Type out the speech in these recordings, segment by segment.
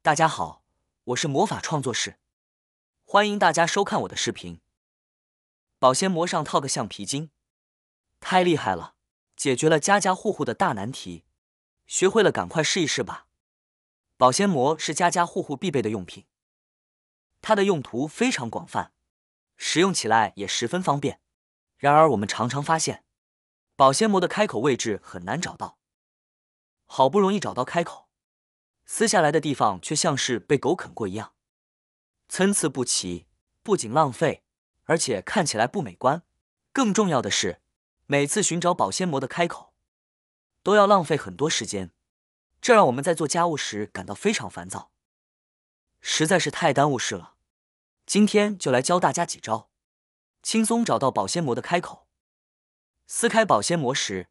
大家好，我是魔法创作室，欢迎大家收看我的视频。保鲜膜上套个橡皮筋，太厉害了，解决了家家户户的大难题。学会了赶快试一试吧。保鲜膜是家家户户必备的用品，它的用途非常广泛，使用起来也十分方便。然而我们常常发现，保鲜膜的开口位置很难找到，好不容易找到开口，撕下来的地方却像是被狗啃过一样，参差不齐，不仅浪费，而且看起来不美观。更重要的是，每次寻找保鲜膜的开口，都要浪费很多时间，这让我们在做家务时感到非常烦躁，实在是太耽误事了。今天就来教大家几招，轻松找到保鲜膜的开口。撕开保鲜膜时，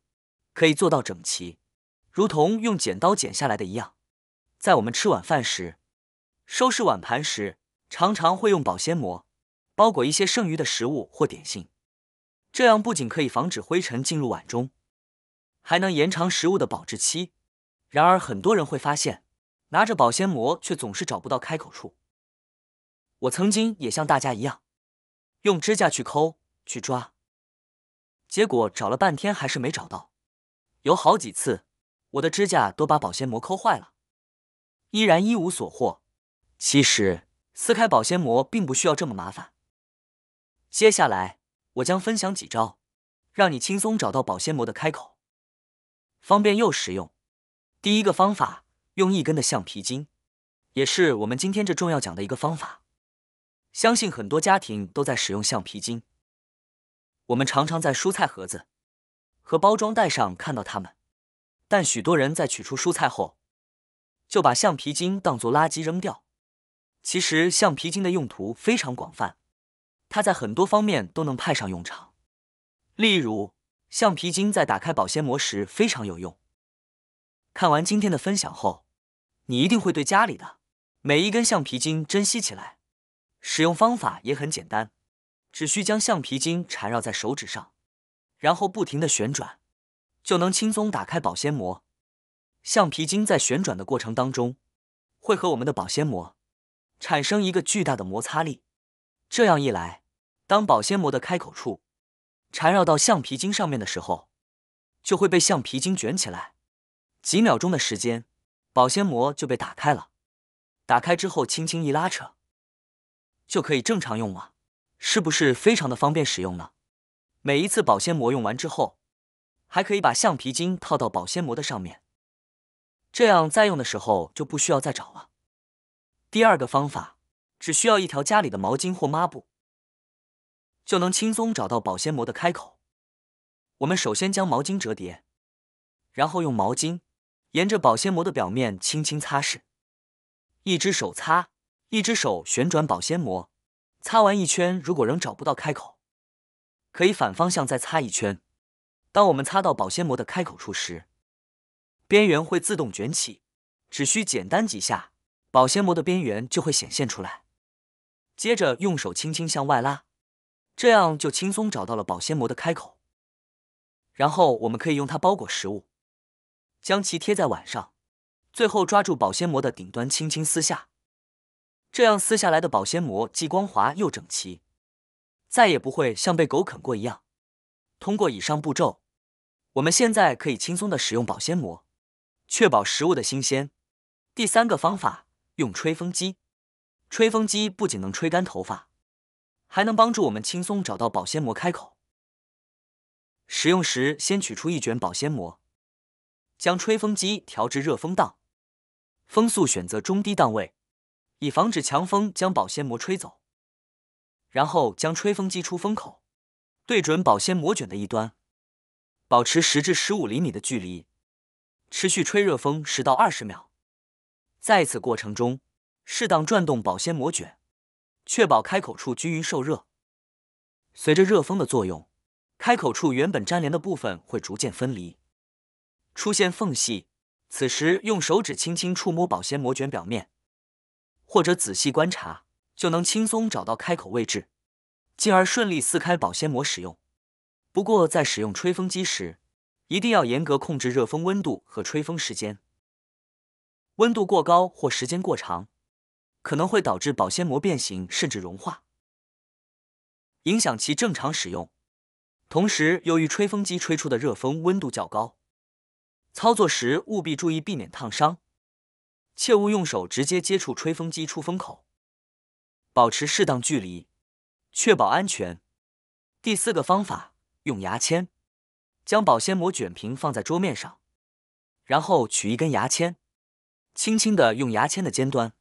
可以做到整齐，如同用剪刀剪下来的一样。在我们吃晚饭时，收拾碗盘时，常常会用保鲜膜包裹一些剩余的食物或点心，这样不仅可以防止灰尘进入碗中，还能延长食物的保质期。然而很多人会发现，拿着保鲜膜却总是找不到开口处。我曾经也像大家一样，用指甲去抠、去抓，结果找了半天还是没找到。有好几次，我的指甲都把保鲜膜抠坏了，依然一无所获。其实，撕开保鲜膜并不需要这么麻烦。接下来，我将分享几招，让你轻松找到保鲜膜的开口，方便又实用。第一个方法，用一根的橡皮筋，也是我们今天这重要讲的一个方法。相信很多家庭都在使用橡皮筋，我们常常在蔬菜盒子和包装袋上看到它们，但许多人在取出蔬菜后，就把橡皮筋当作垃圾扔掉。其实橡皮筋的用途非常广泛，它在很多方面都能派上用场。例如，橡皮筋在打开保鲜膜时非常有用。看完今天的分享后，你一定会对家里的每一根橡皮筋珍惜起来。使用方法也很简单，只需将橡皮筋缠绕在手指上，然后不停地旋转，就能轻松打开保鲜膜。橡皮筋在旋转的过程当中，会和我们的保鲜膜产生一个巨大的摩擦力，这样一来，当保鲜膜的开口处缠绕到橡皮筋上面的时候，就会被橡皮筋卷起来。几秒钟的时间，保鲜膜就被打开了。打开之后轻轻一拉扯，就可以正常用了，是不是非常的方便使用呢？每一次保鲜膜用完之后，还可以把橡皮筋套到保鲜膜的上面，这样再用的时候就不需要再找了。第二个方法，只需要一条家里的毛巾或抹布，就能轻松找到保鲜膜的开口。我们首先将毛巾折叠，然后用毛巾沿着保鲜膜的表面轻轻擦拭，一只手擦，一只手旋转保鲜膜，擦完一圈，如果仍找不到开口，可以反方向再擦一圈。当我们擦到保鲜膜的开口处时，边缘会自动卷起，只需简单几下，保鲜膜的边缘就会显现出来。接着用手轻轻向外拉，这样就轻松找到了保鲜膜的开口。然后我们可以用它包裹食物，将其贴在碗上，最后抓住保鲜膜的顶端轻轻撕下，这样撕下来的保鲜膜既光滑又整齐，再也不会像被狗啃过一样。通过以上步骤，我们现在可以轻松地使用保鲜膜，确保食物的新鲜。第三个方法，用吹风机。吹风机不仅能吹干头发，还能帮助我们轻松找到保鲜膜开口。使用时，先取出一卷保鲜膜，将吹风机调至热风档，风速选择中低档位，以防止强风将保鲜膜吹走。然后将吹风机出风口对准保鲜膜卷的一端，保持10至15厘米的距离，持续吹热风10到20秒。在此过程中，适当转动保鲜膜卷，确保开口处均匀受热。随着热风的作用，开口处原本粘连的部分会逐渐分离，出现缝隙。此时用手指轻轻触摸保鲜膜卷表面，或者仔细观察，就能轻松找到开口位置，进而顺利撕开保鲜膜使用。不过在使用吹风机时，一定要严格控制热风温度和吹风时间。温度过高或时间过长，可能会导致保鲜膜变形甚至融化，影响其正常使用。同时，由于吹风机吹出的热风温度较高，操作时务必注意避免烫伤，切勿用手直接接触吹风机出风口，保持适当距离，确保安全。第4个方法，用牙签将保鲜膜卷平放在桌面上，然后取一根牙签，轻轻地用牙签的尖端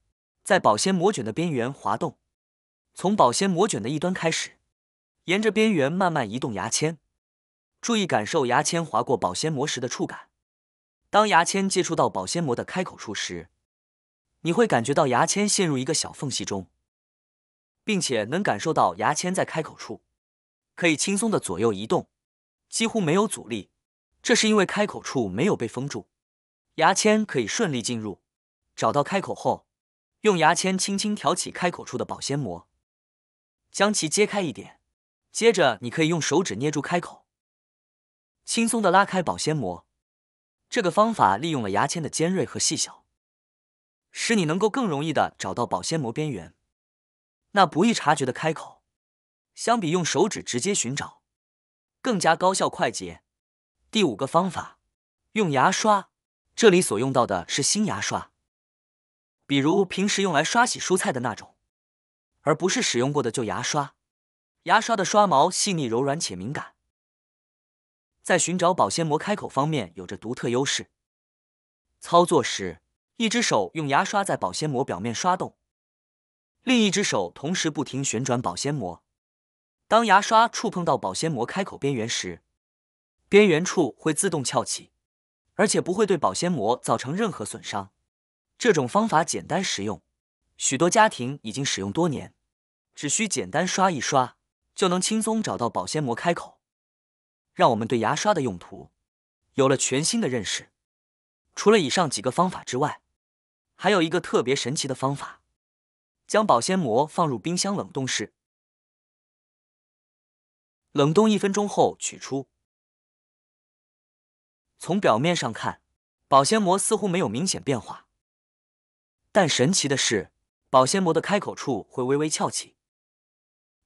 在保鲜膜卷的边缘滑动，从保鲜膜卷的一端开始，沿着边缘慢慢移动牙签，注意感受牙签划过保鲜膜时的触感。当牙签接触到保鲜膜的开口处时，你会感觉到牙签陷入一个小缝隙中，并且能感受到牙签在开口处可以轻松地左右移动，几乎没有阻力。这是因为开口处没有被封住，牙签可以顺利进入。找到开口后，用牙签轻轻挑起开口处的保鲜膜，将其揭开一点，接着你可以用手指捏住开口，轻松地拉开保鲜膜。这个方法利用了牙签的尖锐和细小，使你能够更容易地找到保鲜膜边缘那不易察觉的开口，相比用手指直接寻找，更加高效快捷。第5个方法，用牙刷。这里所用到的是新牙刷，比如平时用来刷洗蔬菜的那种，而不是使用过的旧牙刷。牙刷的刷毛细腻柔软且敏感，在寻找保鲜膜开口方面有着独特优势。操作时，一只手用牙刷在保鲜膜表面刷动，另一只手同时不停旋转保鲜膜。当牙刷触碰到保鲜膜开口边缘时，边缘处会自动翘起，而且不会对保鲜膜造成任何损伤。这种方法简单实用，许多家庭已经使用多年，只需简单刷一刷，就能轻松找到保鲜膜开口。让我们对牙刷的用途有了全新的认识。除了以上几个方法之外，还有一个特别神奇的方法，将保鲜膜放入冰箱冷冻室，冷冻1分钟后取出。从表面上看，保鲜膜似乎没有明显变化，但神奇的是，保鲜膜的开口处会微微翘起，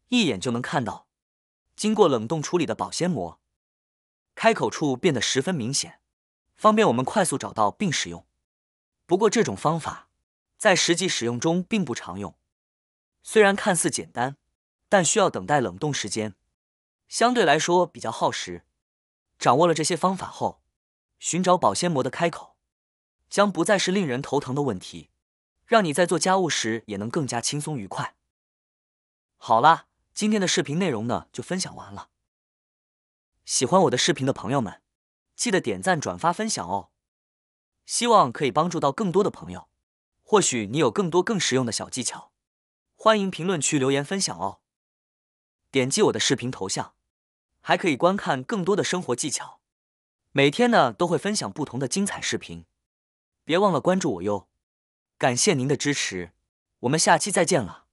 一眼就能看到经过冷冻处理的保鲜膜开口处变得十分明显，方便我们快速找到并使用。不过这种方法在实际使用中并不常用，虽然看似简单，但需要等待冷冻时间，相对来说比较耗时。掌握了这些方法后，寻找保鲜膜的开口将不再是令人头疼的问题，让你在做家务时也能更加轻松愉快。好啦，今天的视频内容呢就分享完了。喜欢我的视频的朋友们，记得点赞、转发、分享哦。希望可以帮助到更多的朋友。或许你有更多更实用的小技巧，欢迎评论区留言分享哦。点击我的视频头像，还可以观看更多的生活技巧。每天呢都会分享不同的精彩视频，别忘了关注我哟。感谢您的支持，我们下期再见了。